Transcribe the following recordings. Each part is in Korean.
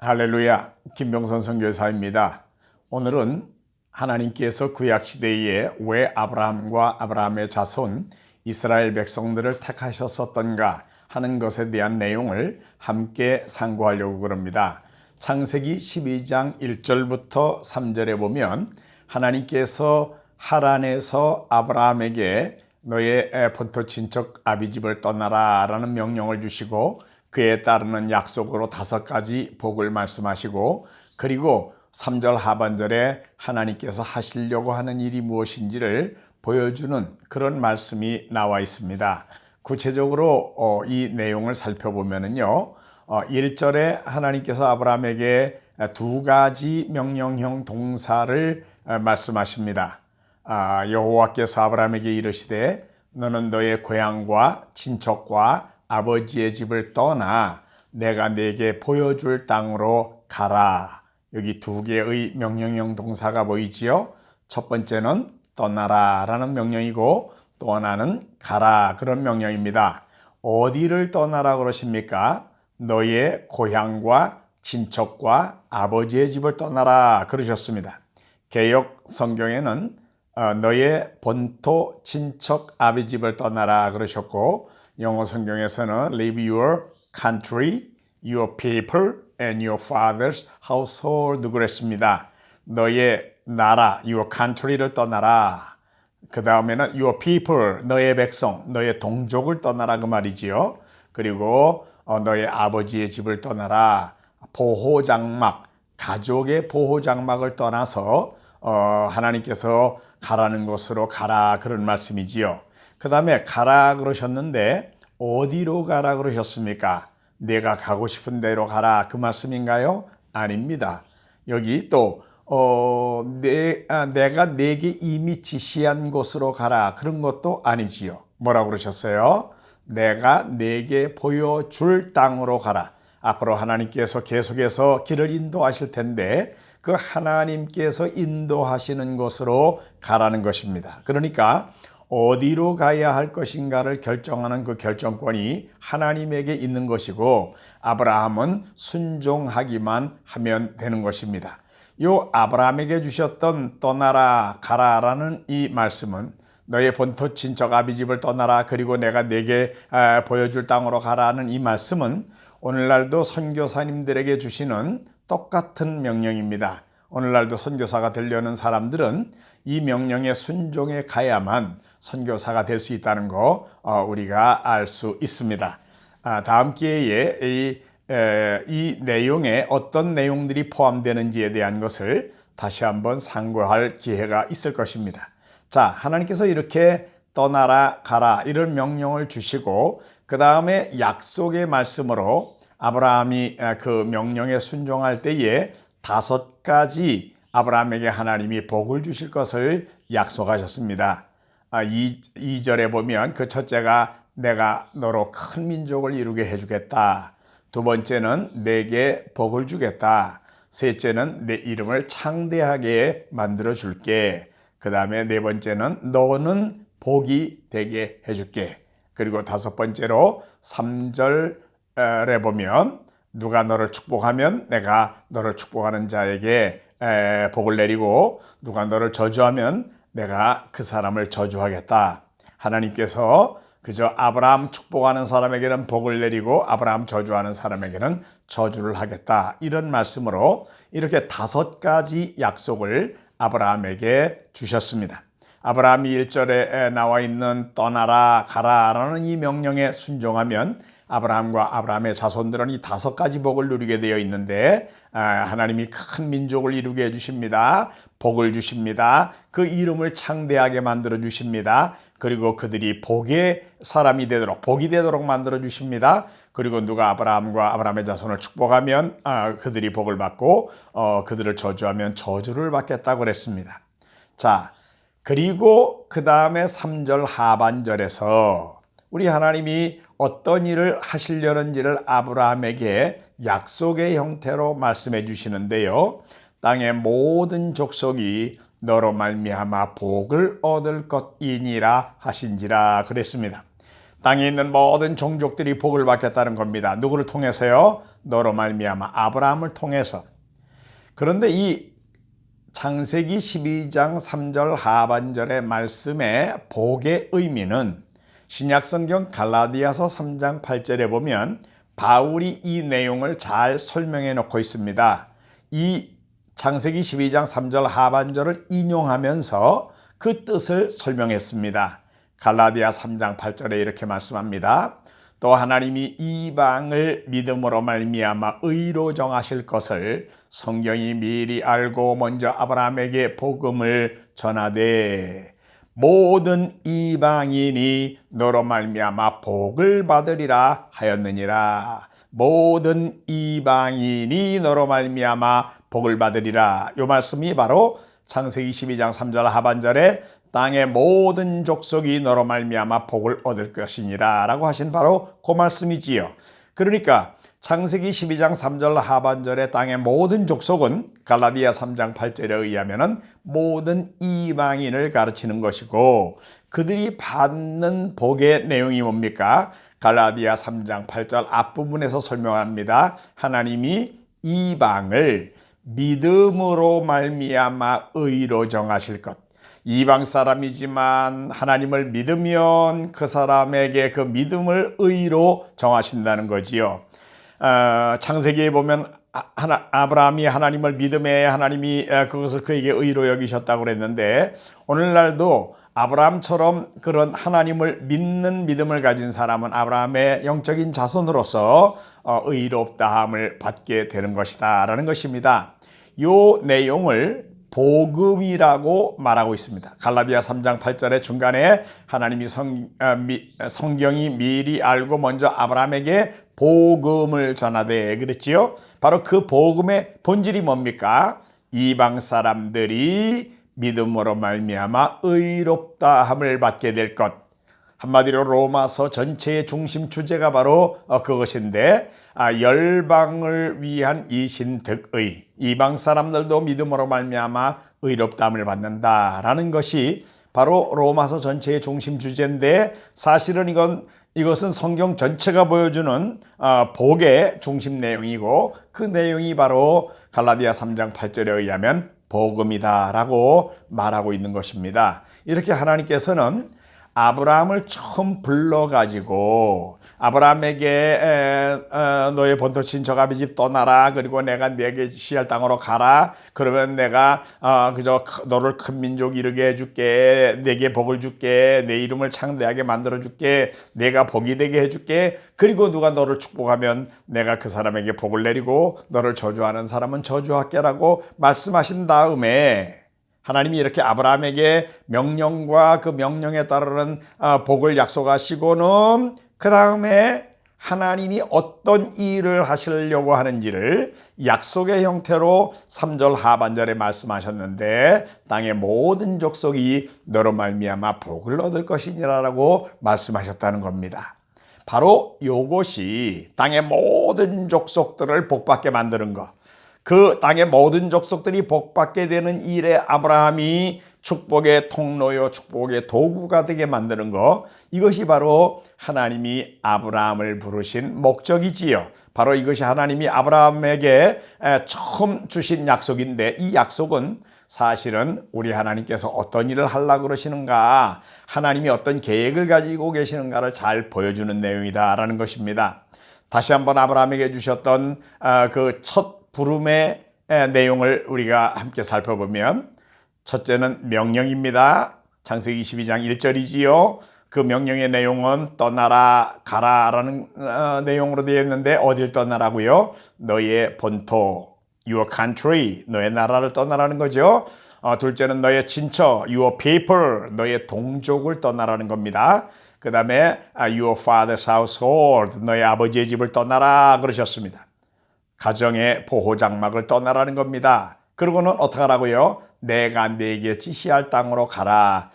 할렐루야, 김병선 선교사입니다. 오늘은 하나님께서 구약시대에 왜 아브라함과 아브라함의 자손 이스라엘 백성들을 택하셨었던가 하는 것에 대한 내용을 함께 상고하려고 그럽니다. 창세기 12장 1절부터 3절에 보면 하나님께서 하란에서 아브라함에게 너의 본토 친척 아비집을 떠나라 라는 명령을 주시고 그에 따르는 약속으로 5가지 복을 말씀하시고, 그리고 3절 하반절에 하나님께서 하시려고 하는 일이 무엇인지를 보여주는 그런 말씀이 나와 있습니다. 구체적으로 이 내용을 살펴보면요, 1절에 하나님께서 아브라함에게 2가지 명령형 동사를 말씀하십니다. 여호와께서 아브라함에게 이르시되 너는 너의 고향과 친척과 아버지의 집을 떠나 내가 네게 보여줄 땅으로 가라. 여기 2개의 명령형 동사가 보이지요. 첫 번째는 떠나라 라는 명령이고 또 하나는 가라 그런 명령입니다. 어디를 떠나라 그러십니까? 너의 고향과 친척과 아버지의 집을 떠나라 그러셨습니다. 개역 성경에는 너의 본토 친척 아비 집을 떠나라 그러셨고, 영어 성경에서는 leave your country, your people and your father's household 그랬습니다. 너의 나라, your country를 떠나라. 그 다음에는 your people, 너의 백성, 너의 동족을 떠나라 그 말이지요. 그리고 너의 아버지의 집을 떠나라. 보호장막, 가족의 보호장막을 떠나서 하나님께서 가라는 곳으로 가라 그런 말씀이지요. 그 다음에 가라 그러셨는데 어디로 가라 그러셨습니까? 내가 가고 싶은 데로 가라 그 말씀인가요? 아닙니다. 여기 또 내가 내게 이미 지시한 곳으로 가라 그런 것도 아니지요. 뭐라고 그러셨어요? 내가 내게 보여줄 땅으로 가라. 앞으로 하나님께서 계속해서 길을 인도하실 텐데 그 하나님께서 인도하시는 곳으로 가라는 것입니다. 그러니까 어디로 가야 할 것인가를 결정하는 그 결정권이 하나님에게 있는 것이고 아브라함은 순종하기만 하면 되는 것입니다. 요 아브라함에게 주셨던 떠나라 가라라는 이 말씀은 너의 본토 친척 아비집을 떠나라 그리고 내가 네게 보여줄 땅으로 가라는 이 말씀은 오늘날도 선교사님들에게 주시는 똑같은 명령입니다. 오늘날도 선교사가 되려는 사람들은 이 명령에 순종해 가야만 선교사가 될 수 있다는 거 우리가 알 수 있습니다. 다음 기회에 이 내용에 어떤 내용들이 포함되는지에 대한 것을 다시 한번 상고할 기회가 있을 것입니다. 자, 하나님께서 이렇게 떠나라 가라 이런 명령을 주시고 그 다음에 약속의 말씀으로 아브라함이 그 명령에 순종할 때에 5가지 아브라함에게 하나님이 복을 주실 것을 약속하셨습니다. 2절에 보면 그 첫째가 내가 너로 큰 민족을 이루게 해주겠다. 두 번째는 내게 복을 주겠다. 셋째는 내 이름을 창대하게 만들어 줄게. 그 다음에 네 번째는 너는 복이 되게 해줄게. 그리고 5번째로 3절에 보면 누가 너를 축복하면 내가 너를 축복하는 자에게 복을 내리고 누가 너를 저주하면 내가 그 사람을 저주하겠다. 하나님께서 그저 아브라함 축복하는 사람에게는 복을 내리고 아브라함 저주하는 사람에게는 저주를 하겠다. 이런 말씀으로 이렇게 5가지 약속을 아브라함에게 주셨습니다. 아브라함이 1절에 나와 있는 떠나라 가라라는 이 명령에 순종하면 아브라함과 아브라함의 자손들은 이 5가지 복을 누리게 되어 있는데 하나님이 큰 민족을 이루게 해주십니다. 복을 주십니다. 그 이름을 창대하게 만들어 주십니다. 그리고 그들이 복의 사람이 되도록 복이 되도록 만들어 주십니다. 그리고 누가 아브라함과 아브라함의 자손을 축복하면 그들이 복을 받고 그들을 저주하면 저주를 받겠다고 그랬습니다. 자, 그리고 그 다음에 3절 하반절에서 우리 하나님이 어떤 일을 하시려는지를 아브라함에게 약속의 형태로 말씀해 주시는데요. 땅의 모든 족속이 너로 말미암아 복을 얻을 것이니라 하신지라 그랬습니다. 땅에 있는 모든 종족들이 복을 받겠다는 겁니다. 누구를 통해서요? 너로 말미암아 아브라함을 통해서. 그런데 이 창세기 12장 3절 하반절의 말씀의 복의 의미는 신약성경 갈라디아서 3장 8절에 보면 바울이 이 내용을 잘 설명해 놓고 있습니다. 이 창세기 12장 3절 하반절을 인용하면서 그 뜻을 설명했습니다. 갈라디아 3장 8절에 이렇게 말씀합니다. 또 하나님이 이방을 믿음으로 말미암아 의로 정하실 것을 성경이 미리 알고 먼저 아브라함에게 복음을 전하되 모든 이방인이 너로 말미암아 복을 받으리라 하였느니라. 모든 이방인이 너로 말미암아 복을 받으리라. 이 말씀이 바로 창세기 12장 3절 하반절에 땅의 모든 족속이 너로 말미암아 복을 얻을 것이니라 라고 하신 바로 그 말씀이지요. 그러니까 창세기 12장 3절 하반절의 땅의 모든 족속은 갈라디아 3장 8절에 의하면 모든 이방인을 가르치는 것이고, 그들이 받는 복의 내용이 뭡니까? 갈라디아 3장 8절 앞부분에서 설명합니다. 하나님이 이방을 믿음으로 말미암아 의로 정하실 것. 이방 사람이지만 하나님을 믿으면 그 사람에게 그 믿음을 의로 정하신다는 거지요. 창세기에 보면 아브라함이 하나님을 믿음에 하나님이 그것을 그에게 의로 여기셨다고 그랬는데, 오늘날도 아브라함처럼 그런 하나님을 믿는 믿음을 가진 사람은 아브라함의 영적인 자손으로서 의롭다함을 받게 되는 것이다 라는 것입니다. 이 내용을 복음이라고 말하고 있습니다. 갈라디아 3장 8절의 중간에 하나님이 성경이 미리 알고 먼저 아브라함에게 복음을 전하되 그랬지요. 바로 그 복음의 본질이 뭡니까? 이방 사람들이 믿음으로 말미암아 의롭다함을 받게 될 것. 한마디로 로마서 전체의 중심 주제가 바로 그것인데, 열방을 위한 이신득의, 이방 사람들도 믿음으로 말미암아 의롭다함을 받는다라는 것이 바로 로마서 전체의 중심 주제인데, 사실은 이것은 성경 전체가 보여주는 복의 중심 내용이고, 그 내용이 바로 갈라디아 3장 8절에 의하면 복음이다라고 말하고 있는 것입니다. 이렇게 하나님께서는 아브라함을 처음 불러가지고 아브라함에게 너의 본토 친척 아비 집 떠나라, 그리고 내가 네게 지시할 땅으로 가라, 그러면 내가 그저 너를 큰 민족 이르게 해줄게, 네게 복을 줄게, 내 이름을 창대하게 만들어 줄게, 내가 복이 되게 해줄게, 그리고 누가 너를 축복하면 내가 그 사람에게 복을 내리고 너를 저주하는 사람은 저주할게라고 말씀하신 다음에 하나님이 이렇게 아브라함에게 명령과 그 명령에 따르는 복을 약속하시고는 그 다음에 하나님이 어떤 일을 하시려고 하는지를 약속의 형태로 3절 하반절에 말씀하셨는데, 땅의 모든 족속이 너로 말미암아 복을 얻을 것이니라라고 말씀하셨다는 겁니다. 바로 이것이 땅의 모든 족속들을 복받게 만드는 것, 그 땅의 모든 족속들이 복받게 되는 일에 아브라함이 축복의 통로요 축복의 도구가 되게 만드는 것, 이것이 바로 하나님이 아브라함을 부르신 목적이지요. 바로 이것이 하나님이 아브라함에게 처음 주신 약속인데, 이 약속은 사실은 우리 하나님께서 어떤 일을 하려고 그러시는가, 하나님이 어떤 계획을 가지고 계시는가를 잘 보여주는 내용이다라는 것입니다. 다시 한번 아브라함에게 주셨던 그 첫 부름의 내용을 우리가 함께 살펴보면, 첫째는 명령입니다. 창세기 22장 1절이지요. 그 명령의 내용은 떠나라, 가라라는 내용으로 되어 있는데, 어딜 떠나라고요? 너의 본토, your country, 너의 나라를 떠나라는 거죠. 둘째는 너의 친척, your people, 너의 동족을 떠나라는 겁니다. 그 다음에 your father's household, 너의 아버지의 집을 떠나라 그러셨습니다. 가정의 보호 장막을 떠나라는 겁니다. 그러고는 어떻게 하라고요? 내가 네게 지시할 땅으로 가라.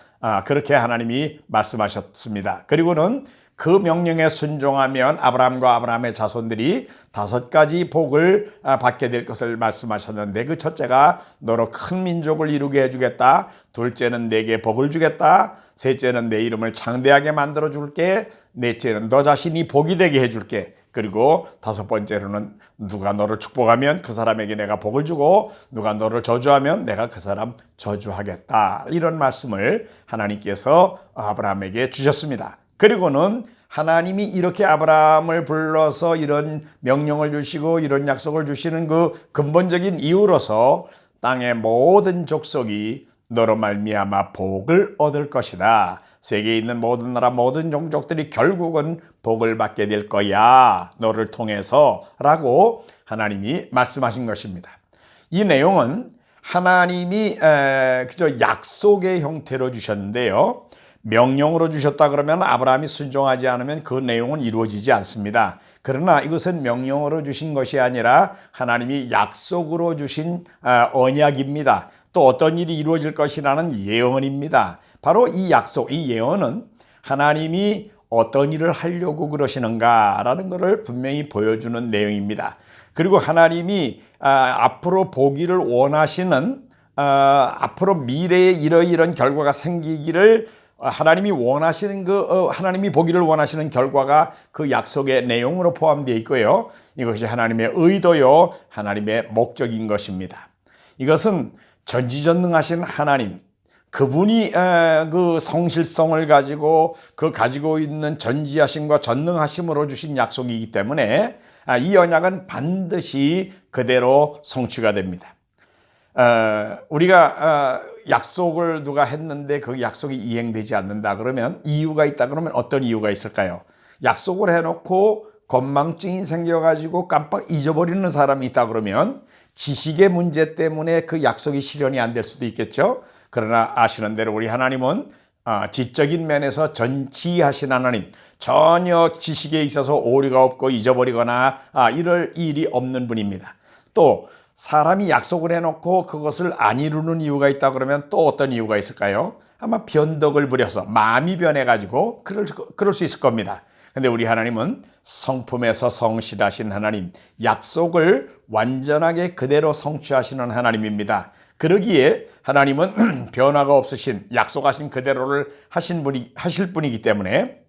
그렇게 하나님이 말씀하셨습니다. 그리고는 그 명령에 순종하면 아브라함과 아브라함의 자손들이 5가지 복을 받게 될 것을 말씀하셨는데, 그 첫째가 너로 큰 민족을 이루게 해주겠다, 둘째는 내게 복을 주겠다, 셋째는 내 이름을 창대하게 만들어 줄게, 넷째는 너 자신이 복이 되게 해줄게. 그리고 다섯 번째로는 누가 너를 축복하면 그 사람에게 내가 복을 주고 누가 너를 저주하면 내가 그 사람 저주하겠다. 이런 말씀을 하나님께서 아브라함에게 주셨습니다. 그리고는 하나님이 이렇게 아브라함을 불러서 이런 명령을 주시고 이런 약속을 주시는 그 근본적인 이유로서 땅의 모든 족속이 너로 말미암아 복을 얻을 것이다. 세계에 있는 모든 나라 모든 종족들이 결국은 복을 받게 될 거야. 너를 통해서 라고 하나님이 말씀하신 것입니다. 이 내용은 하나님이 그저 약속의 형태로 주셨는데요. 명령으로 주셨다 그러면 아브라함이 순종하지 않으면 그 내용은 이루어지지 않습니다. 그러나 이것은 명령으로 주신 것이 아니라 하나님이 약속으로 주신 언약입니다. 또 어떤 일이 이루어질 것이라는 예언입니다. 바로 이 약속, 이 예언은 하나님이 어떤 일을 하려고 그러시는가라는 것을 분명히 보여주는 내용입니다. 그리고 하나님이 앞으로 보기를 원하시는 앞으로 미래에 이런 결과가 생기기를 하나님이 원하시는 하나님이 보기를 원하시는 결과가 그 약속의 내용으로 포함되어 있고요. 이것이 하나님의 의도요, 하나님의 목적인 것입니다. 이것은 전지전능하신 하나님, 그분이 그 성실성을 가지고 가지고 있는 전지하심과 전능하심으로 주신 약속이기 때문에 이 언약은 반드시 그대로 성취가 됩니다. 우리가 약속을 누가 했는데 그 약속이 이행되지 않는다 그러면 이유가 있다 그러면 어떤 이유가 있을까요? 약속을 해놓고 건망증이 생겨가지고 깜빡 잊어버리는 사람이 있다 그러면 지식의 문제 때문에 그 약속이 실현이 안 될 수도 있겠죠. 그러나 아시는 대로 우리 하나님은 지적인 면에서 전지하신 하나님, 전혀 지식에 있어서 오류가 없고 잊어버리거나 이럴 일이 없는 분입니다. 또 사람이 약속을 해놓고 그것을 안 이루는 이유가 있다 그러면 또 어떤 이유가 있을까요? 아마 변덕을 부려서 마음이 변해가지고 그럴 수 있을 겁니다. 근데 우리 하나님은 성품에서 성실하신 하나님, 약속을 완전하게 그대로 성취하시는 하나님입니다. 그러기에 하나님은 변화가 없으신 약속하신 그대로를 하실 분이기 때문에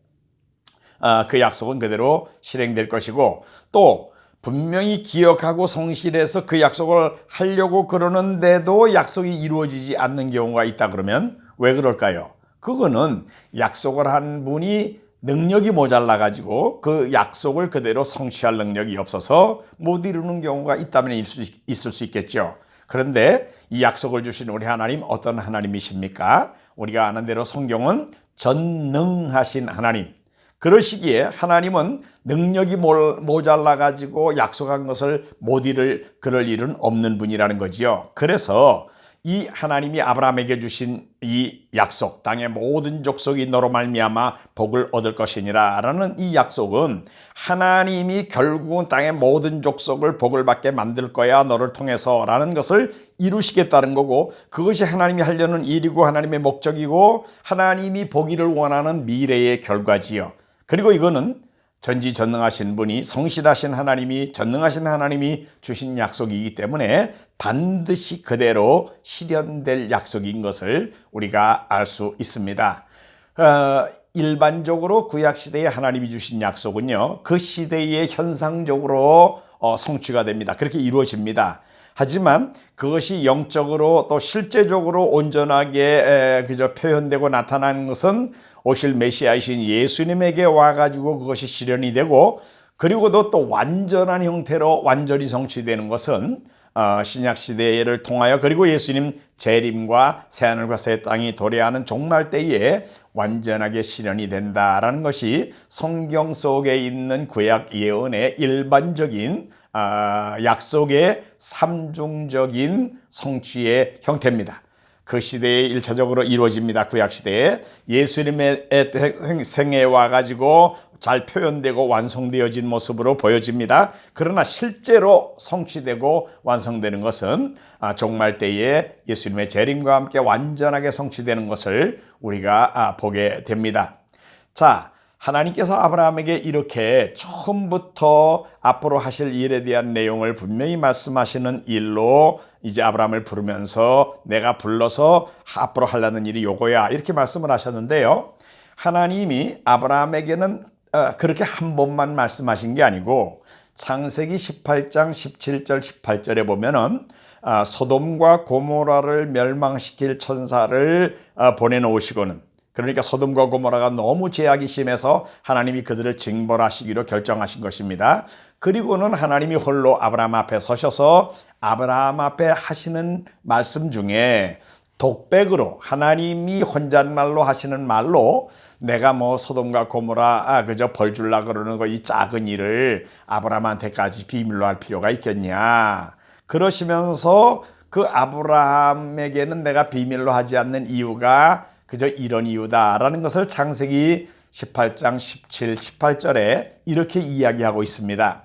그 약속은 그대로 실행될 것이고 또 분명히 기억하고 성실해서 그 약속을 하려고 그러는데도 약속이 이루어지지 않는 경우가 있다 그러면 왜 그럴까요? 그거는 약속을 한 분이 능력이 모자라 가지고 그 약속을 그대로 성취할 능력이 없어서 못 이루는 경우가 있다면 있을 수 있겠죠. 그런데 이 약속을 주신 우리 하나님 어떤 하나님이십니까? 우리가 아는 대로 성경은 전능하신 하나님. 그러시기에 하나님은 능력이 모자라 가지고 약속한 것을 못 이룰 그럴 일은 없는 분이라는 거지요. 그래서 이 하나님이 아브라함에게 주신 이 약속, 땅의 모든 족속이 너로 말미암아 복을 얻을 것이니라 라는 이 약속은 하나님이 결국은 땅의 모든 족속을 복을 받게 만들 거야 너를 통해서 라는 것을 이루시겠다는 거고, 그것이 하나님이 하려는 일이고 하나님의 목적이고 하나님이 보기를 원하는 미래의 결과지요. 그리고 이거는 전지전능하신 분이, 성실하신 하나님이, 전능하신 하나님이 주신 약속이기 때문에 반드시 그대로 실현될 약속인 것을 우리가 알 수 있습니다. 일반적으로 구약시대에 하나님이 주신 약속은요, 그 시대에 현상적으로 성취가 됩니다. 그렇게 이루어집니다. 하지만 그것이 영적으로 또 실제적으로 온전하게 그저 표현되고 나타나는 것은 오실 메시아이신 예수님에게 와가지고 그것이 실현이 되고, 그리고도 또 완전한 형태로 완전히 성취되는 것은 신약시대를 통하여 그리고 예수님 재림과 새하늘과 새 땅이 도래하는 종말 때에 완전하게 실현이 된다라는 것이 성경 속에 있는 구약 예언의 일반적인 약속의 삼중적인 성취의 형태입니다. 그 시대에 1차적으로 이루어집니다. 구약시대에 예수님의 생애에 와가지고 잘 표현되고 완성되어진 모습으로 보여집니다. 그러나 실제로 성취되고 완성되는 것은 종말 때에 예수님의 재림과 함께 완전하게 성취되는 것을 우리가 보게 됩니다. 자, 하나님께서 아브라함에게 이렇게 처음부터 앞으로 하실 일에 대한 내용을 분명히 말씀하시는 일로 이제 아브라함을 부르면서 내가 불러서 앞으로 하려는 일이 요거야 이렇게 말씀을 하셨는데요. 하나님이 아브라함에게는 그렇게 한 번만 말씀하신 게 아니고 창세기 18장 17절 18절에 보면은 소돔과 고모라를 멸망시킬 천사를 보내놓으시고는, 그러니까 소돔과 고모라가 너무 죄악이 심해서 하나님이 그들을 징벌하시기로 결정하신 것입니다. 그리고는 하나님이 홀로 아브라함 앞에 서셔서 아브라함 앞에 하시는 말씀 중에 독백으로, 하나님이 혼잣말로 하시는 말로, 내가 뭐 소돔과 고모라 그저 벌 줄라 그러는 거 이 작은 일을 아브라함한테까지 비밀로 할 필요가 있겠냐. 그러시면서 그 아브라함에게는 내가 비밀로 하지 않는 이유가 그저 이런 이유다라는 것을 창세기 18장 17, 18절에 이렇게 이야기하고 있습니다.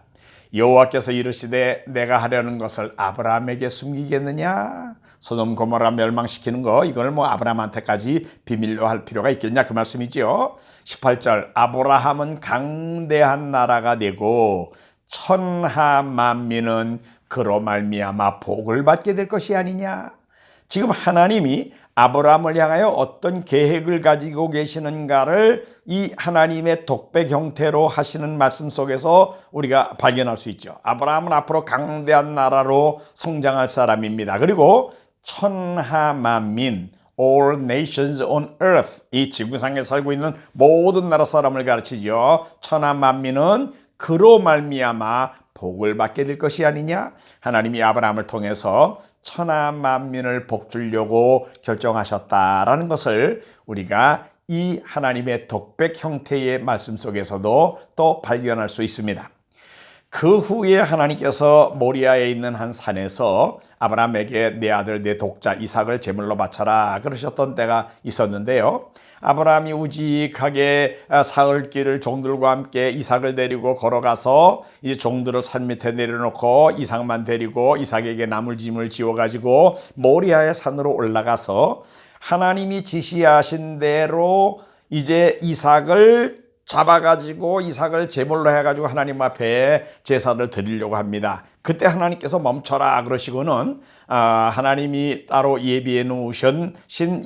여호와께서 이르시되 내가 하려는 것을 아브라함에게 숨기겠느냐? 소돔 고모라 멸망시키는 거 이걸 뭐 아브라함한테까지 비밀로 할 필요가 있겠냐, 그 말씀이지요. 18절 아브라함은 강대한 나라가 되고 천하 만민은 그로 말미암아 복을 받게 될 것이 아니냐. 지금 하나님이 아브라함을 향하여 어떤 계획을 가지고 계시는가를 이 하나님의 독백 형태로 하시는 말씀 속에서 우리가 발견할 수 있죠. 아브라함은 앞으로 강대한 나라로 성장할 사람입니다. 그리고 천하 만민, all nations on earth, 이 지구상에 살고 있는 모든 나라 사람을 가르치죠. 천하 만민은 그로 말미암아 복을 받게 될 것이 아니냐. 하나님이 아브라함을 통해서 천하 만민을 복 주려고 결정하셨다라는 것을 우리가 이 하나님의 독백 형태의 말씀 속에서도 또 발견할 수 있습니다. 그 후에 하나님께서 모리아에 있는 한 산에서 아브라함에게 내 아들 내 독자 이삭을 제물로 바쳐라 그러셨던 때가 있었는데요. 아브라함이 우직하게 사흘길을 종들과 함께 이삭을 데리고 걸어가서 이 종들을 산 밑에 내려놓고 이삭만 데리고 이삭에게 나물짐을 지어가지고 모리아의 산으로 올라가서 하나님이 지시하신 대로 이제 이삭을 잡아가지고 이삭을 제물로 해가지고 하나님 앞에 제사를 드리려고 합니다. 그때 하나님께서 멈춰라 그러시고는 하나님이 따로 예비해 놓으신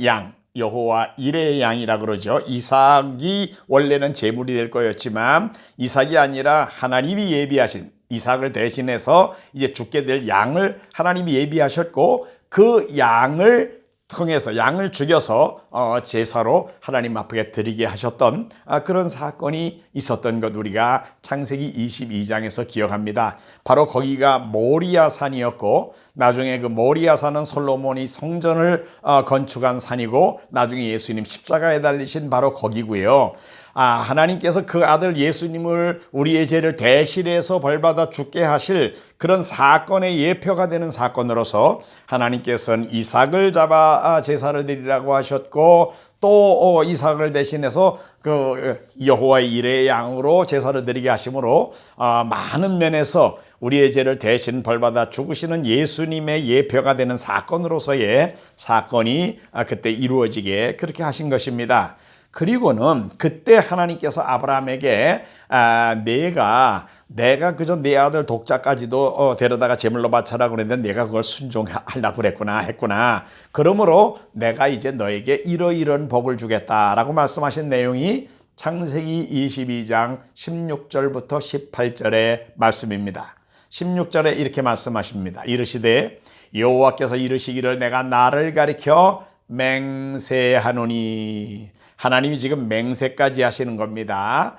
양, 여호와 이레의 양이라 그러죠. 이삭이 원래는 제물이 될 거였지만 이삭이 아니라 하나님이 예비하신 이삭을 대신해서 이제 죽게 될 양을 하나님이 예비하셨고, 그 양을 통해서 양을 죽여서 제사로 하나님 앞에 드리게 하셨던 그런 사건이 있었던 것 우리가 창세기 22장에서 기억합니다. 바로 거기가 모리아 산이었고, 나중에 그 모리아 산은 솔로몬이 성전을 건축한 산이고, 나중에 예수님 십자가에 달리신 바로 거기고요. 하나님께서 그 아들 예수님을 우리의 죄를 대신해서 벌받아 죽게 하실 그런 사건의 예표가 되는 사건으로서 하나님께서는 이삭을 잡아 제사를 드리라고 하셨고, 또 이삭을 대신해서 그 여호와의 일의 양으로 제사를 드리게 하심으로 많은 면에서 우리의 죄를 대신 벌받아 죽으시는 예수님의 예표가 되는 사건으로서의 사건이 그때 이루어지게 그렇게 하신 것입니다. 그리고는 그때 하나님께서 아브라함에게 내가 그저 내 아들 독자까지도 데려다가 제물로 바쳐라 그랬는데 내가 그걸 순종하려고 했구나. 그러므로 내가 이제 너에게 이러이러한 복을 주겠다라고 말씀하신 내용이 창세기 22장 16절부터 18절의 말씀입니다. 16절에 이렇게 말씀하십니다. 이르시되 여호와께서 이르시기를 내가 나를 가리켜 맹세하노니. 하나님이 지금 맹세까지 하시는 겁니다.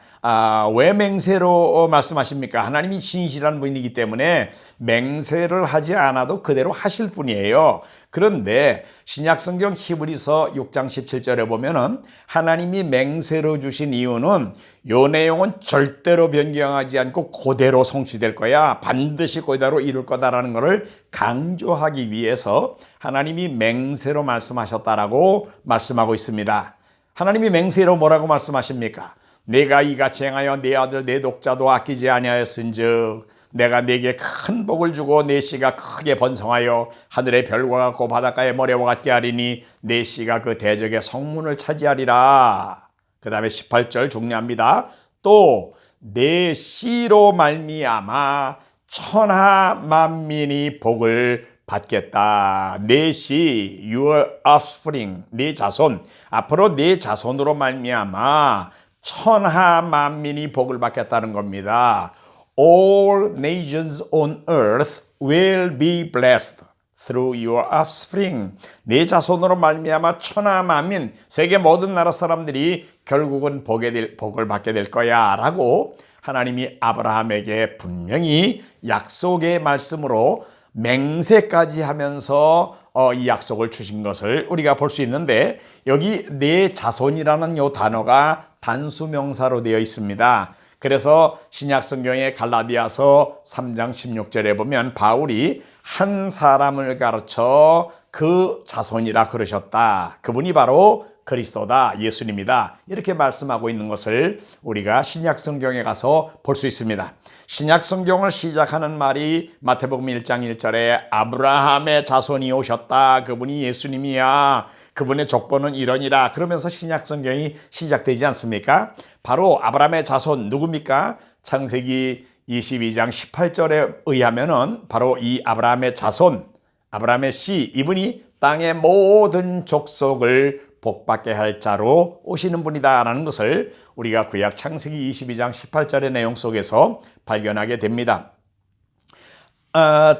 왜 맹세로 말씀하십니까? 하나님이 신실한 분이기 때문에 맹세를 하지 않아도 그대로 하실 분이에요. 그런데 신약성경 히브리서 6장 17절에 보면은 하나님이 맹세로 주신 이유는 요 내용은 절대로 변경하지 않고 그대로 성취될 거야. 반드시 그대로 이룰 거다라는 것을 강조하기 위해서 하나님이 맹세로 말씀하셨다라고 말씀하고 있습니다. 하나님이 맹세로 뭐라고 말씀하십니까? 내가 이같이 행하여 내 아들 내 독자도 아끼지 아니하였은즉 내가 네게 큰 복을 주고 네 씨가 크게 번성하여 하늘의 별과 같고 바닷가의 모래와 같게 하리니 네 씨가 그 대적의 성문을 차지하리라. 그 다음에 18절 중요합니다. 또 네 씨로 말미암아 천하 만민이 복을 받겠다. 네 씨, your offspring, 네 자손, 앞으로 네 자손으로 말미암아 천하 만민이 복을 받겠다는 겁니다. All nations on earth will be blessed through your offspring. 네 자손으로 말미암아 천하 만민, 세계 모든 나라 사람들이 결국은 복을 받게 될 거야 라고 하나님이 아브라함에게 분명히 약속의 말씀으로 맹세까지 하면서 이 약속을 주신 것을 우리가 볼 수 있는데, 여기 내 자손이라는 요 단어가 단수명사로 되어 있습니다. 그래서 신약성경의 갈라디아서 3장 16절에 보면 바울이 한 사람을 가르쳐 그 자손이라 그러셨다. 그분이 바로 그리스도다, 예수님이다. 이렇게 말씀하고 있는 것을 우리가 신약성경에 가서 볼 수 있습니다. 신약성경을 시작하는 말이 마태복음 1장 1절에 아브라함의 자손이 오셨다. 그분이 예수님이야. 그분의 족보는 이러니라. 그러면서 신약성경이 시작되지 않습니까? 바로 아브라함의 자손 누굽니까? 창세기 22장 18절에 의하면은 바로 이 아브라함의 자손, 아브라함의 씨, 이분이 땅의 모든 족속을 복받게 할 자로 오시는 분이다라는 것을 우리가 구약 창세기 22장 18절의 내용 속에서 발견하게 됩니다.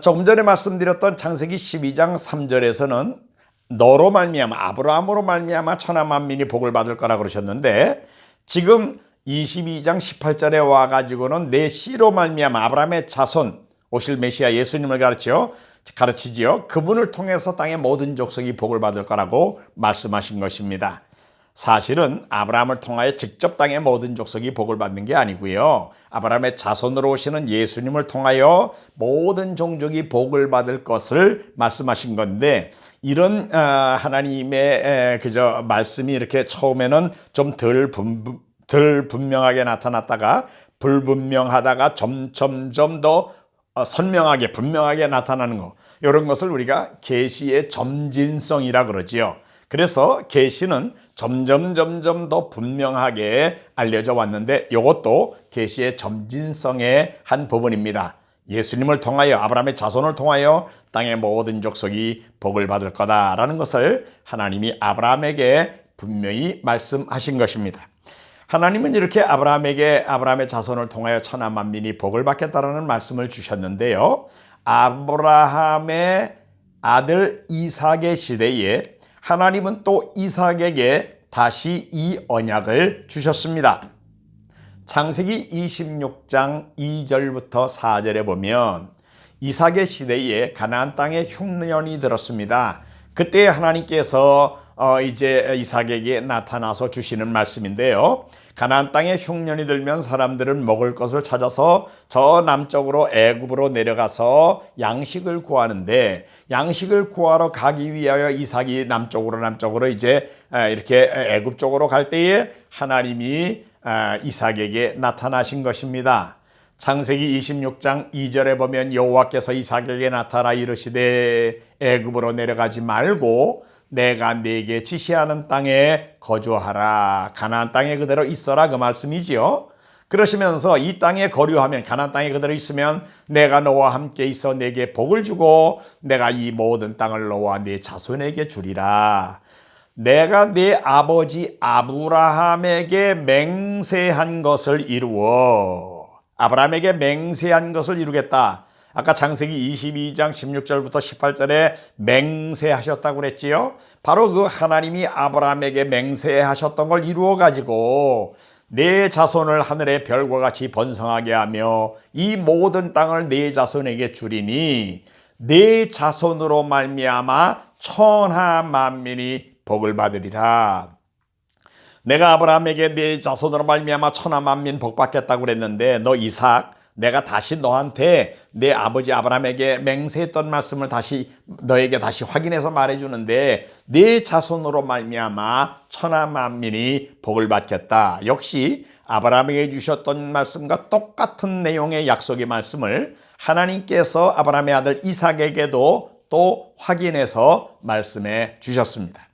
조금 전에 말씀드렸던 창세기 12장 3절에서는 너로 말미암아, 아브라함으로 말미암아 천하 만민이 복을 받을 거라 그러셨는데, 지금 22장 18절에 와가지고는 내 씨로 말미암아 아브라함의 자손 오실 메시아 예수님을 가르치지요. 그분을 통해서 땅의 모든 족속이 복을 받을 거라고 말씀하신 것입니다. 사실은 아브라함을 통하여 직접 땅의 모든 족속이 복을 받는 게 아니고요. 아브라함의 자손으로 오시는 예수님을 통하여 모든 종족이 복을 받을 것을 말씀하신 건데, 이런 하나님의 그저 말씀이 이렇게 처음에는 좀 덜 분명하게 나타났다가 불분명하다가 점점 더 선명하게 분명하게 나타나는 것, 이런 것을 우리가 계시의 점진성이라 그러지요. 그래서 계시는 점점 더 분명하게 알려져 왔는데, 이것도 계시의 점진성의 한 부분입니다. 예수님을 통하여, 아브라함의 자손을 통하여 땅의 모든 족속이 복을 받을 거다라는 것을 하나님이 아브라함에게 분명히 말씀하신 것입니다. 하나님은 이렇게 아브라함의 자손을 통하여 천하 만민이 복을 받겠다라는 말씀을 주셨는데요. 아브라함의 아들 이삭의 시대에 하나님은 또 이삭에게 다시 이 언약을 주셨습니다. 창세기 26장 2절부터 4절에 보면 이삭의 시대에 가나안 땅에 흉년이 들었습니다. 그때 하나님께서 이제 이삭에게 나타나서 주시는 말씀인데요. 가나안 땅에 흉년이 들면 사람들은 먹을 것을 찾아서 저 남쪽으로 애굽으로 내려가서 양식을 구하는데, 양식을 구하러 가기 위하여 이삭이 남쪽으로 이제 이렇게 애굽 쪽으로 갈 때에 하나님이 이삭에게 나타나신 것입니다. 창세기 26장 2절에 보면 여호와께서 이삭에게 나타나 이르시되 애굽으로 내려가지 말고 내가 네게 지시하는 땅에 거주하라. 가나안 땅에 그대로 있어라, 그 말씀이지요. 그러시면서 이 땅에 거류하면, 가나안 땅에 그대로 있으면 내가 너와 함께 있어 네게 복을 주고 내가 이 모든 땅을 너와 네 자손에게 주리라. 내가 네 아버지 아브라함에게 맹세한 것을 이루어. 아브라함에게 맹세한 것을 이루겠다. 아까 창세기 22장 16절부터 18절에 맹세하셨다고 그랬지요. 바로 그 하나님이 아브라함에게 맹세하셨던 걸 이루어 가지고 네 자손을 하늘의 별과 같이 번성하게 하며 이 모든 땅을 네 자손에게 주리니 네 자손으로 말미암아 천하 만민이 복을 받으리라. 내가 아브라함에게 네 자손으로 말미암아 천하 만민 복 받겠다고 그랬는데, 너 이삭, 내가 다시 너한테 내 아버지 아브라함에게 맹세했던 말씀을 너에게 다시 확인해서 말해주는데, 네 자손으로 말미암아 천하 만민이 복을 받겠다. 역시 아브라함에게 주셨던 말씀과 똑같은 내용의 약속의 말씀을 하나님께서 아브라함의 아들 이삭에게도 또 확인해서 말씀해 주셨습니다.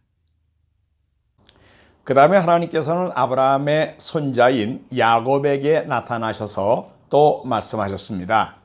그 다음에 하나님께서는 아브라함의 손자인 야곱에게 나타나셔서 또 말씀하셨습니다.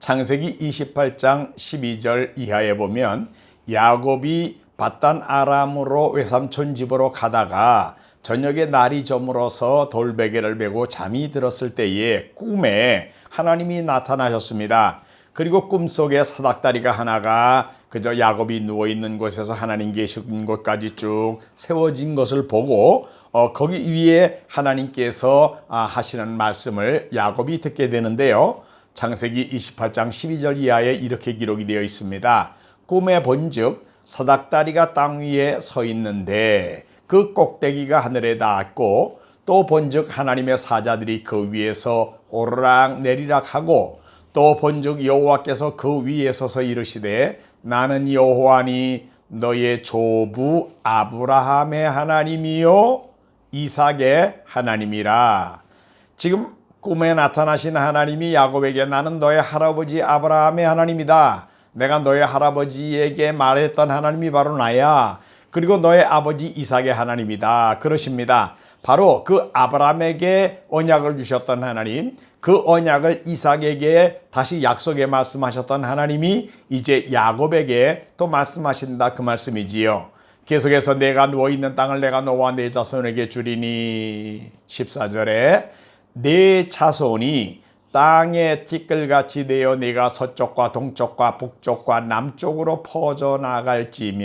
창세기 28장 12절 이하에 보면 야곱이 밧단 아람으로 외삼촌 집으로 가다가 저녁에 날이 저물어서 돌베개를 메고 잠이 들었을 때에 꿈에 하나님이 나타나셨습니다. 그리고 꿈속에 사닥다리가 하나가 그저 야곱이 누워있는 곳에서 하나님 계신 곳까지 쭉 세워진 것을 보고 거기 위에 하나님께서 하시는 말씀을 야곱이 듣게 되는데요. 창세기 28장 12절 이하에 이렇게 기록이 되어 있습니다. 꿈에 본즉 사닥다리가 땅 위에 서 있는데 그 꼭대기가 하늘에 닿았고 또 본즉 하나님의 사자들이 그 위에서 오르락 내리락 하고 또 본즉 여호와께서 그 위에 서서 이르시되 나는 여호와니 너의 조부 아브라함의 하나님이요 이삭의 하나님이라. 지금 꿈에 나타나신 하나님이 야곱에게 나는 너의 할아버지 아브라함의 하나님이다. 내가 너의 할아버지에게 말했던 하나님이 바로 나야. 그리고 너의 아버지 이삭의 하나님이다. 그러십니다. 바로 그 아브라함에게 언약을 주셨던 하나님, 그 언약을 이삭에게 다시 약속에 말씀하셨던 하나님이 이제 야곱에게 또 말씀하신다 그 말씀이지요. 계속해서 내가 누워있는 땅을 내가 너와 내 자손에게 주리니 14절에 내 자손이 땅의 티끌같이 되어 네가 서쪽과 동쪽과 북쪽과 남쪽으로 퍼져나갈지며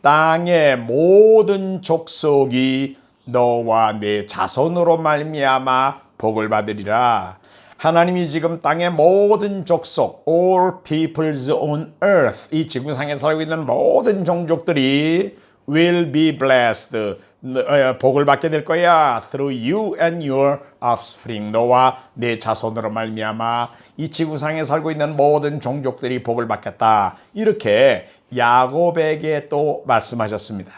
땅의 모든 족속이 너와 내 자손으로 말미암아 복을 받으리라. 하나님이 지금 땅의 모든 족속, all peoples on earth, 이 지구상에 살고 있는 모든 종족들이 will be blessed, 복을 받게 될 거야. through you and your offspring, 너와 내 자손으로 말미암아 이 지구상에 살고 있는 모든 종족들이 복을 받겠다. 이렇게 야곱에게 또 말씀하셨습니다.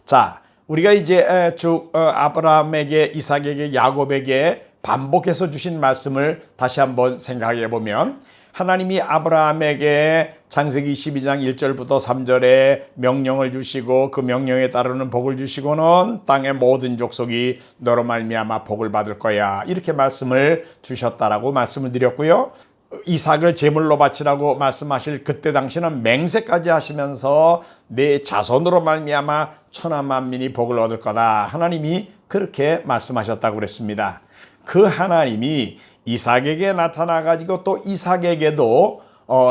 자, 우리가 이제 쭉 아브라함에게, 이삭에게, 야곱에게 반복해서 주신 말씀을 다시 한번 생각해 보면 하나님이 아브라함에게 창세기 12장 1절부터 3절에 명령을 주시고 그 명령에 따르는 복을 주시고는 땅의 모든 족속이 너로 말미암아 복을 받을 거야. 이렇게 말씀을 주셨다라고 말씀을 드렸고요. 이삭을 제물로 바치라고 말씀하실 그때 당시는 맹세까지 하시면서 내 자손으로 말미암아 천하 만민이 복을 얻을 거다. 하나님이 그렇게 말씀하셨다고 그랬습니다. 그 하나님이 이삭에게 나타나가지고 또 이삭에게도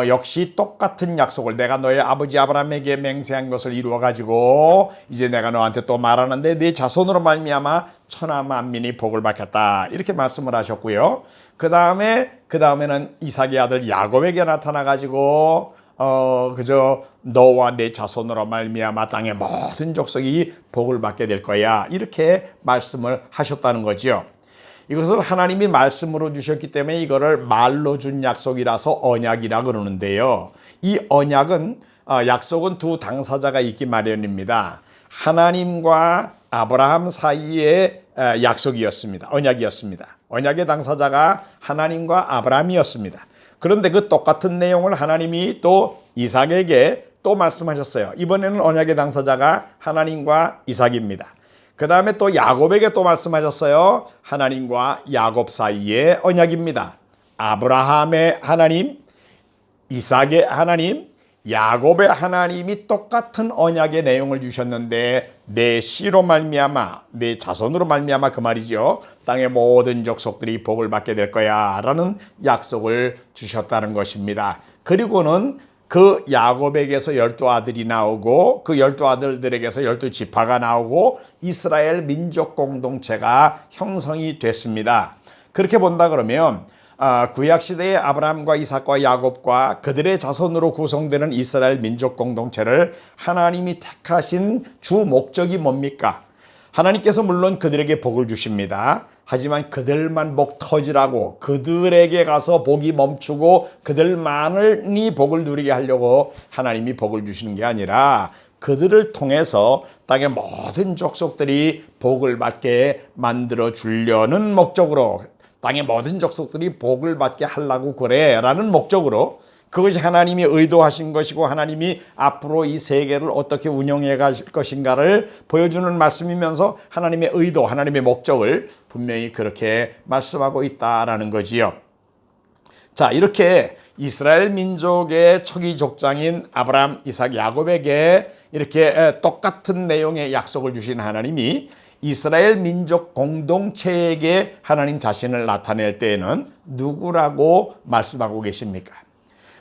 역시 똑같은 약속을 내가 너의 아버지 아브라함에게 맹세한 것을 이루어가지고 이제 내가 너한테 또 말하는데 네 자손으로 말미암아 천하 만민이 복을 받겠다. 이렇게 말씀을 하셨고요. 그 다음에는 이삭의 아들 야곱에게 나타나가지고 그저 너와 내 자손으로 말미암아 땅의 모든 족속이 복을 받게 될 거야. 이렇게 말씀을 하셨다는 거죠. 이것을 하나님이 말씀으로 주셨기 때문에 이거를 말로 준 약속이라서 언약이라 그러는데요. 이 언약은 약속은 두 당사자가 있기 마련입니다. 하나님과 아브라함 사이의 약속이었습니다. 언약이었습니다. 언약의 당사자가 하나님과 아브라함이었습니다. 그런데 그 똑같은 내용을 하나님이 또 이삭에게 또 말씀하셨어요. 이번에는 언약의 당사자가 하나님과 이삭입니다. 그 다음에 또 야곱에게 또 말씀하셨어요. 하나님과 야곱 사이의 언약입니다. 아브라함의 하나님, 이삭의 하나님, 야곱의 하나님이 똑같은 언약의 내용을 주셨는데 내 씨로 말미암아, 내 자손으로 말미암아 그 말이죠. 땅의 모든 족속들이 복을 받게 될 거야 라는 약속을 주셨다는 것입니다. 그리고는 그 야곱에게서 12아들이 나오고 그 12아들들에게서 12지파가 나오고 이스라엘 민족 공동체가 형성이 됐습니다. 그렇게 본다 그러면 구약시대의 아브라함과 이삭과 야곱과 그들의 자손으로 구성되는 이스라엘 민족 공동체를 하나님이 택하신 주 목적이 뭡니까? 하나님께서 물론 그들에게 복을 주십니다. 하지만 그들만 복 터지라고 그들에게 가서 복이 멈추고 그들만이 복을 누리게 하려고 하나님이 복을 주시는 게 아니라 그들을 통해서 땅의 모든 족속들이 복을 받게 만들어 주려는 목적으로 땅의 모든 족속들이 복을 받게 하려고 그래 라는 목적으로 그것이 하나님이 의도하신 것이고 하나님이 앞으로 이 세계를 어떻게 운영해 갈 것인가를 보여주는 말씀이면서 하나님의 의도, 하나님의 목적을 분명히 그렇게 말씀하고 있다라는 거지요. 자, 이렇게 이스라엘 민족의 초기 족장인 아브라함, 이삭, 야곱에게 이렇게 똑같은 내용의 약속을 주신 하나님이 이스라엘 민족 공동체에게 하나님 자신을 나타낼 때에는 누구라고 말씀하고 계십니까?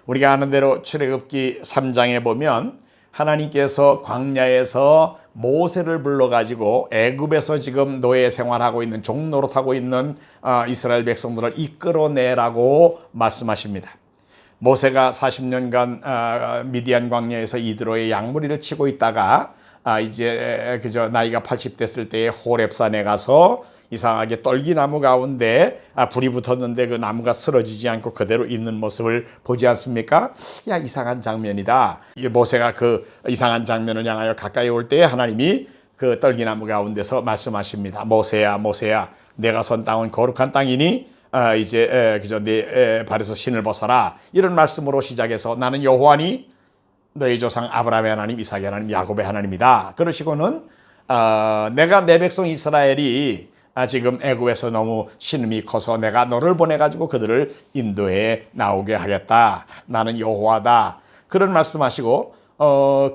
우리가 아는 대로 출애굽기 3장에 보면 하나님께서 광야에서 모세를 불러가지고 애굽에서 지금 노예 생활하고 있는 종노릇하고 있는 이스라엘 백성들을 이끌어내라고 말씀하십니다. 모세가 40년간 미디안 광야에서 이드로의 양무리를 치고 있다가 이제 그저 나이가 80 됐을 때에 호렙산에 가서 이상하게 떨기나무 가운데 불이 붙었는데 그 나무가 쓰러지지 않고 그대로 있는 모습을 보지 않습니까? 야, 이상한 장면이다. 모세가 그 이상한 장면을 향하여 가까이 올 때 하나님이 그 떨기나무 가운데서 말씀하십니다. 모세야, 모세야, 내가 선 땅은 거룩한 땅이니 이제 그저 내 발에서 신을 벗어라. 이런 말씀으로 시작해서 나는 여호와니 너희 조상 아브라함의 하나님, 이삭의 하나님, 야곱의 하나님이다. 그러시고는 내가 내 백성 이스라엘이 지금 애굽에서 너무 신음이 커서 내가 너를 보내가지고 그들을 인도해 나오게 하겠다. 나는 여호와다. 그런 말씀하시고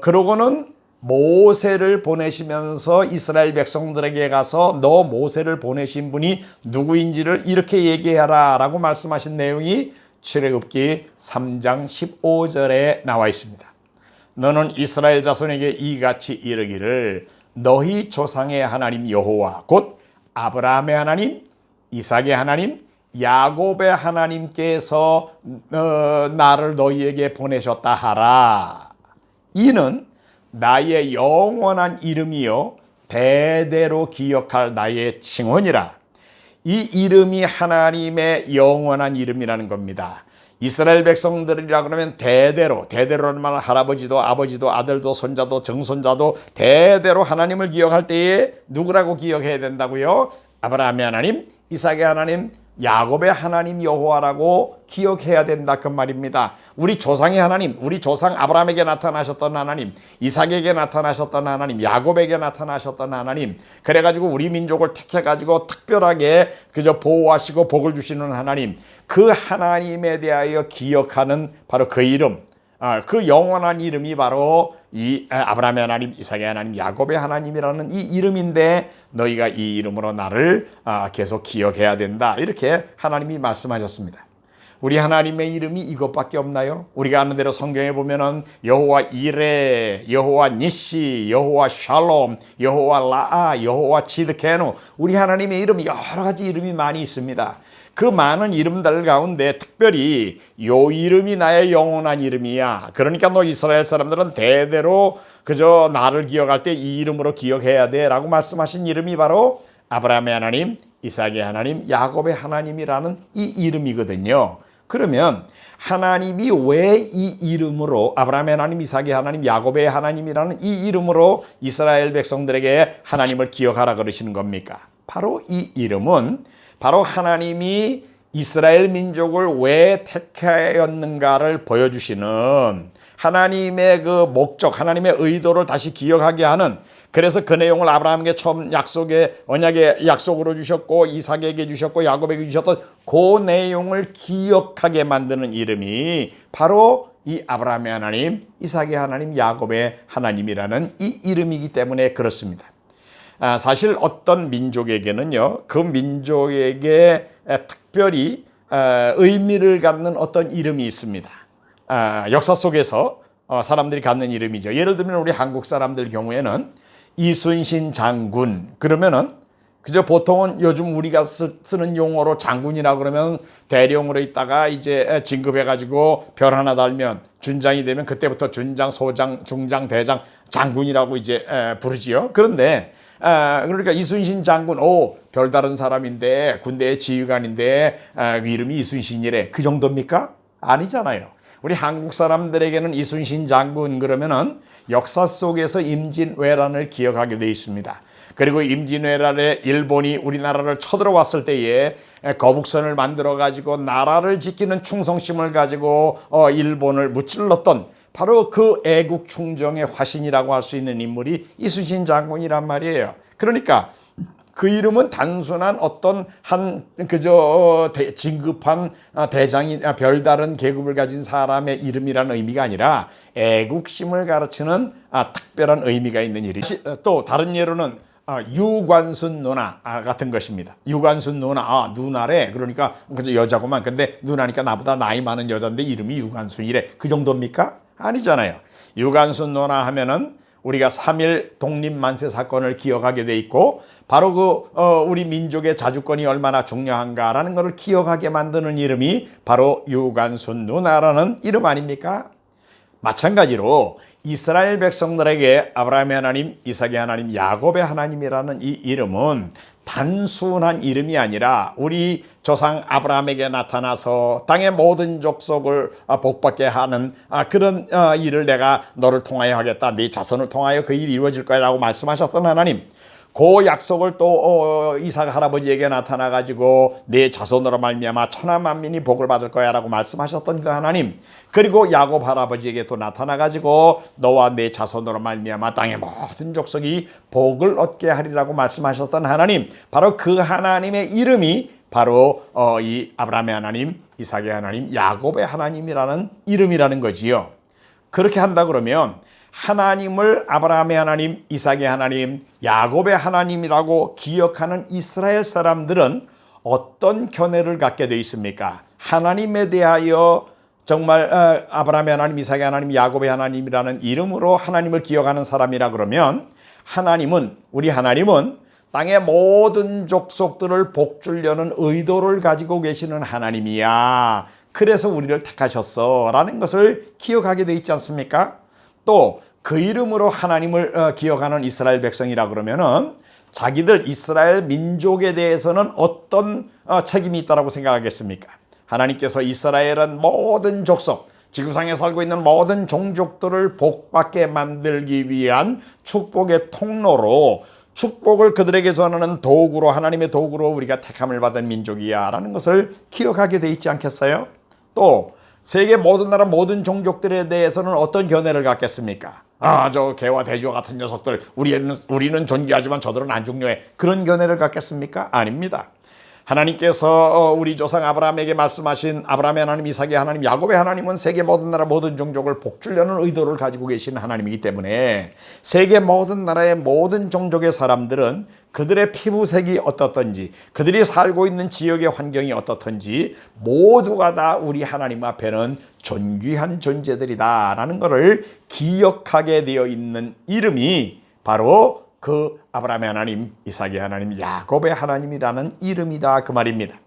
그러고는 모세를 보내시면서 이스라엘 백성들에게 가서 너 모세를 보내신 분이 누구인지를 이렇게 얘기하라 라고 말씀하신 내용이 출애굽기 3장 15절에 나와 있습니다. 너는 이스라엘 자손에게 이같이 이르기를 너희 조상의 하나님 여호와 곧 아브라함의 하나님, 이삭의 하나님, 야곱의 하나님께서 나를 너희에게 보내셨다 하라. 이는 나의 영원한 이름이요 대대로 기억할 나의 칭언이라. 이 이름이 하나님의 영원한 이름이라는 겁니다. 이스라엘 백성들이라 그러면 대대로라는 말은 할아버지도 아버지도 아들도 손자도 정손자도 대대로 하나님을 기억할 때에 누구라고 기억해야 된다고요? 아브라함의 하나님, 이삭의 하나님, 야곱의 하나님 여호와라고 기억해야 된다 그 말입니다. 우리 조상의 하나님, 우리 조상 아브라함에게 나타나셨던 하나님, 이삭에게 나타나셨던 하나님, 야곱에게 나타나셨던 하나님, 그래가지고 우리 민족을 택해가지고 특별하게 그저 보호하시고 복을 주시는 하나님, 그 하나님에 대하여 기억하는 바로 그 이름, 그 영원한 이름이 바로 이 아브라함의 하나님, 이삭의 하나님, 야곱의 하나님이라는 이 이름인데 너희가 이 이름으로 나를 계속 기억해야 된다. 이렇게 하나님이 말씀하셨습니다. 우리 하나님의 이름이 이것밖에 없나요? 우리가 아는 대로 성경에 보면은 여호와 이레, 여호와 니시, 여호와 샬롬, 여호와 라아, 여호와 치드케누, 우리 하나님의 이름 여러 가지 이름이 많이 있습니다. 그 많은 이름들 가운데 특별히 요 이름이 나의 영원한 이름이야. 그러니까 너 이스라엘 사람들은 대대로 그저 나를 기억할 때 이 이름으로 기억해야 돼 라고 말씀하신 이름이 바로 아브라함의 하나님, 이삭의 하나님, 야곱의 하나님이라는 이 이름이거든요. 그러면 하나님이 왜 이 이름으로 아브라함의 하나님, 이삭의 하나님, 야곱의 하나님이라는 이 이름으로 이스라엘 백성들에게 하나님을 기억하라 그러시는 겁니까? 바로 이 이름은 바로 하나님이 이스라엘 민족을 왜 택하였는가를 보여주시는 하나님의 그 목적, 하나님의 의도를 다시 기억하게 하는, 그래서 그 내용을 아브라함에게 처음 언약의 약속으로 주셨고 이삭에게 주셨고 야곱에게 주셨던 그 내용을 기억하게 만드는 이름이 바로 이 아브라함의 하나님, 이삭의 하나님, 야곱의 하나님이라는 이 이름이기 때문에 그렇습니다. 사실 어떤 민족에게는요, 그 민족에게 특별히 의미를 갖는 어떤 이름이 있습니다. 역사 속에서 사람들이 갖는 이름이죠. 예를 들면 우리 한국 사람들 경우에는 이순신 장군 그러면은 그저 보통은 요즘 우리가 쓰는 용어로 장군이라 그러면 대령으로 있다가 이제 진급해가지고 별 하나 달면 준장이 되면 그때부터 준장, 소장, 중장, 대장, 장군이라고 이제 부르지요. 그런데 그러니까 이순신 장군, 별다른 사람인데 군대의 지휘관인데 그 이름이 이순신이래. 그 정도입니까? 아니잖아요. 우리 한국 사람들에게는 이순신 장군 그러면은 역사 속에서 임진왜란을 기억하게 되어 있습니다. 그리고 임진왜란에 일본이 우리나라를 쳐들어왔을 때에 거북선을 만들어 가지고 나라를 지키는 충성심을 가지고 일본을 무찔렀던 바로 그 애국 충정의 화신이라고 할 수 있는 인물이 이순신 장군이란 말이에요. 그러니까 그 이름은 단순한 어떤 진급한 대장인 별다른 계급을 가진 사람의 이름이라는 의미가 아니라 애국심을 가르치는 특별한 의미가 있는 이름. 또 다른 예로는 유관순 누나 같은 것입니다. 유관순 누나, 누나래. 그러니까 그저 여자구만. 근데 누나니까 나보다 나이 많은 여자인데 이름이 유관순이래. 그 정도입니까? 아니잖아요. 유관순 누나 하면은 우리가 3.1 독립만세 사건을 기억하게 돼 있고, 바로 우리 민족의 자주권이 얼마나 중요한가라는 것을 기억하게 만드는 이름이 바로 유관순 누나라는 이름 아닙니까? 마찬가지로 이스라엘 백성들에게 아브라함의 하나님, 이삭의 하나님, 야곱의 하나님이라는 이 이름은 단순한 이름이 아니라 우리 조상 아브라함에게 나타나서 땅의 모든 족속을 복받게 하는 그런 일을 내가 너를 통하여 하겠다. 네 자손을 통하여 그 일이 이루어질 거야 라고 말씀하셨던 하나님, 그 약속을 또 이삭 할아버지에게 나타나 가지고 내 자손으로 말미암아 천하 만민이 복을 받을 거야라고 말씀하셨던 그 하나님, 그리고 야곱 할아버지에게 또 나타나 가지고 너와 내 자손으로 말미암아 땅의 모든 족속이 복을 얻게 하리라고 말씀하셨던 하나님, 바로 그 하나님의 이름이 바로 이 아브라함의 하나님, 이삭의 하나님, 야곱의 하나님이라는 이름이라는 거지요. 그렇게 한다 그러면 하나님을 아브라함의 하나님, 이삭의 하나님, 야곱의 하나님이라고 기억하는 이스라엘 사람들은 어떤 견해를 갖게 되어 있습니까? 하나님에 대하여 정말 아브라함의 하나님, 이삭의 하나님, 야곱의 하나님이라는 이름으로 하나님을 기억하는 사람이라 그러면 우리 하나님은 땅의 모든 족속들을 복주려는 의도를 가지고 계시는 하나님이야. 그래서 우리를 택하셨어 라는 것을 기억하게 되어 있지 않습니까? 또 그 이름으로 하나님을 기억하는 이스라엘 백성이라 그러면은 자기들 이스라엘 민족에 대해서는 어떤 책임이 있다고 생각하겠습니까? 하나님께서 이스라엘은 모든 족속, 지구상에 살고 있는 모든 종족들을 복받게 만들기 위한 축복의 통로로, 축복을 그들에게 전하는 도구로, 하나님의 도구로 우리가 택함을 받은 민족이야 라는 것을 기억하게 돼 있지 않겠어요? 또 세계 모든 나라 모든 종족들에 대해서는 어떤 견해를 갖겠습니까? 저 개와 돼지와 같은 녀석들 우리는 존귀하지만 저들은 안 중요해. 그런 견해를 갖겠습니까? 아닙니다. 하나님께서 우리 조상 아브라함에게 말씀하신 아브라함의 하나님, 이삭의 하나님, 야곱의 하나님은 세계 모든 나라 모든 종족을 복주려는 의도를 가지고 계신 하나님이기 때문에 세계 모든 나라의 모든 종족의 사람들은 그들의 피부색이 어떻든지, 그들이 살고 있는 지역의 환경이 어떻든지 모두가 다 우리 하나님 앞에는 존귀한 존재들이다 라는 것을 기억하게 되어 있는 이름이 바로 그 아브라함의 하나님, 이삭의 하나님, 야곱의 하나님이라는 이름이다 그 말입니다.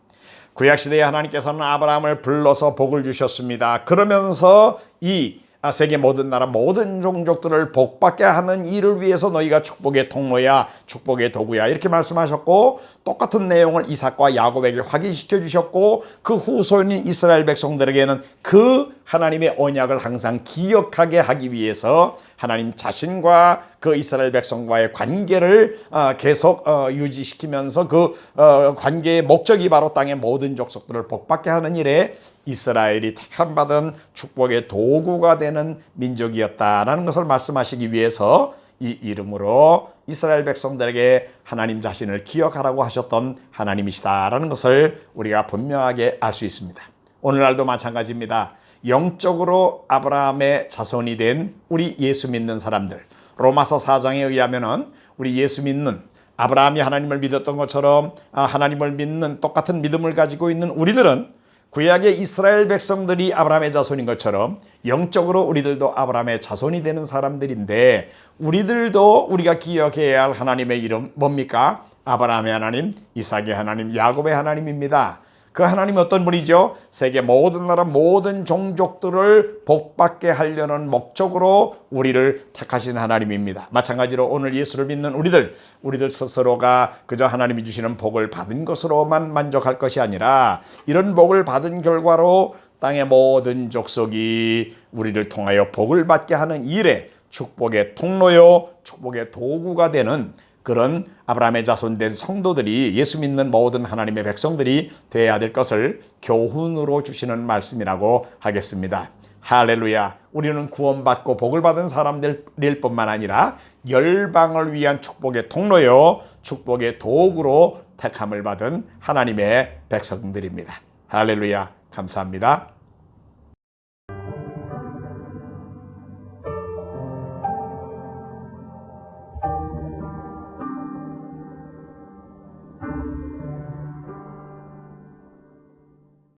구약시대에 하나님께서는 아브라함을 불러서 복을 주셨습니다. 그러면서 이 세계 모든 나라 모든 종족들을 복받게 하는 일을 위해서 너희가 축복의 통로야, 축복의 도구야 이렇게 말씀하셨고, 똑같은 내용을 이삭과 야곱에게 확인시켜 주셨고, 그 후손인 이스라엘 백성들에게는 그 하나님의 언약을 항상 기억하게 하기 위해서 하나님 자신과 그 이스라엘 백성과의 관계를 계속 유지시키면서 그 관계의 목적이 바로 땅의 모든 족속들을 복받게 하는 일에 이스라엘이 택함받은 축복의 도구가 되는 민족이었다라는 것을 말씀하시기 위해서 이 이름으로 이스라엘 백성들에게 하나님 자신을 기억하라고 하셨던 하나님이시다라는 것을 우리가 분명하게 알 수 있습니다. 오늘날도 마찬가지입니다. 영적으로 아브라함의 자손이 된 우리 예수 믿는 사람들, 로마서 4장에 의하면은 우리 예수 믿는 아브라함이 하나님을 믿었던 것처럼 하나님을 믿는 똑같은 믿음을 가지고 있는 우리들은 구약의 이스라엘 백성들이 아브라함의 자손인 것처럼 영적으로 우리들도 아브라함의 자손이 되는 사람들인데, 우리들도 우리가 기억해야 할 하나님의 이름 뭡니까? 아브라함의 하나님, 이삭의 하나님, 야곱의 하나님입니다. 그 하나님이 어떤 분이죠? 세계 모든 나라 모든 종족들을 복받게 하려는 목적으로 우리를 택하신 하나님입니다. 마찬가지로 오늘 예수를 믿는 우리들 스스로가 그저 하나님이 주시는 복을 받은 것으로만 만족할 것이 아니라, 이런 복을 받은 결과로 땅의 모든 족속이 우리를 통하여 복을 받게 하는 일에 축복의 통로요, 축복의 도구가 되는 그런 아브라함의 자손된 성도들이, 예수 믿는 모든 하나님의 백성들이 되어야 될 것을 교훈으로 주시는 말씀이라고 하겠습니다. 할렐루야. 우리는 구원받고 복을 받은 사람들일 뿐만 아니라 열방을 위한 축복의 통로요, 축복의 도구로 택함을 받은 하나님의 백성들입니다. 할렐루야. 감사합니다.